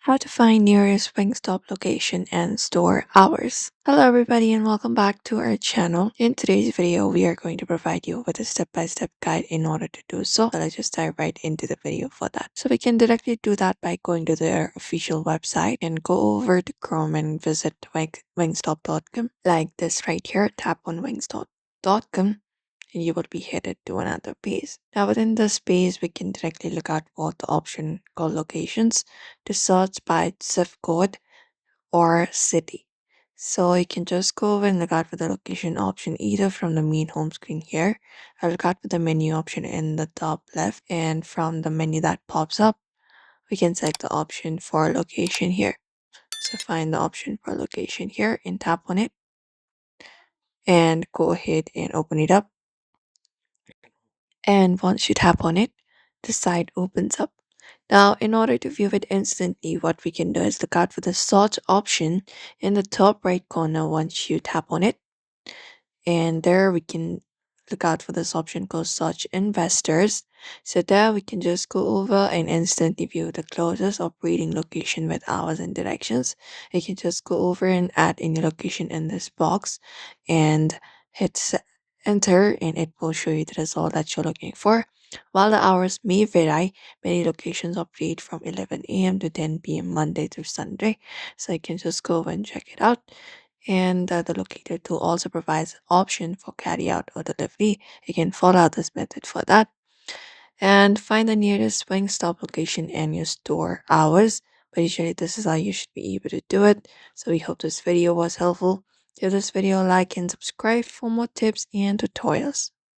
How to find nearest Wingstop location and store hours. Hello everybody and welcome back to our channel. In today's video, we are going to provide you with a step-by-step guide in order to do so. Let's just dive right into the video for that. So we can directly do that by going to their official website and go over to Chrome and visit wingstop.com like this right here. Tap on wingstop.com and you will be headed to another page. Now within this page, we can directly look at what the option called locations to search by zip code or city. So you can just go over and look out for the location option either from the main home screen here or look out for the menu option in the top left, and from the menu that pops up we can select the option for location here. So find the option for location here and tap on it and go ahead and open it up. And once you tap on it, the site opens up. Now, in order to view it instantly, what we can do is look out for the search option in the top right corner once you tap on it. And there we can look out for this option called search investors. So there we can just go over and instantly view the closest operating location with hours and directions. You can just go over and add any location in this box and enter, and it will show you the result that you're looking for. While the hours may vary, many locations operate from 11 a.m. to 10 p.m. Monday through Sunday. So you can just go over and check it out. And the locator tool also provides an option for carry out or delivery. You can follow this method for that. And find the nearest Wingstop location and your store hours. But usually this is how you should be able to do it. So we hope this video was helpful. Give this video a like and subscribe for more tips and tutorials.